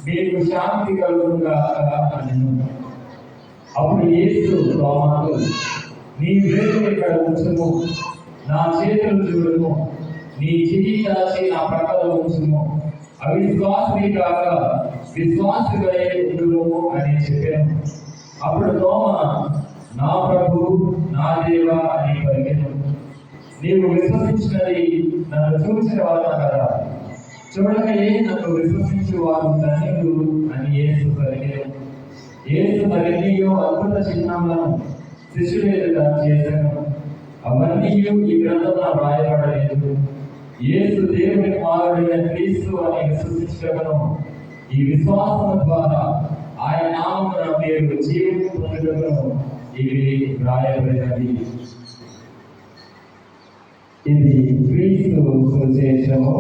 మీకు శాంతి కలుగుగాక అనెను. అప్పుడు యేసు తోమాతో, నీ వేలు ఇక్కడ ఉంచుము, నా చేతులు చూడుము, నీ చెయ్యి చాచి నా ప్రక్కలో ఉంచుము, అవిశ్వాసి కాక విశ్వాసులై ఉండుము అని చెప్పాను. అప్పుడు తోమ, నా ప్రభు నా దేవా అని పలికెను. నీవు విశ్వసించినది నన్ను చూసిన వాళ్ళ కదా, చూడకయే నన్ను విశ్వసించు వారు ధన్యులు అని యేసు పలికెను. యేసు మరెన్నో అద్భుత చిహ్నములను శిష్యుల ఎదుట చేశాను. అవన్నీ ఈ గ్రంథంలో రాయబడలేదు. యేసు దేవుని కుమారుడైన క్రీస్తు అని విశ్వసించగలను. ఈ విశ్వాసము ద్వారా ఆయన నామమున మీరు జీవము పొందుటకును ఇవి రాయబడినవి. ఇది క్రీస్తు సువిశేషము.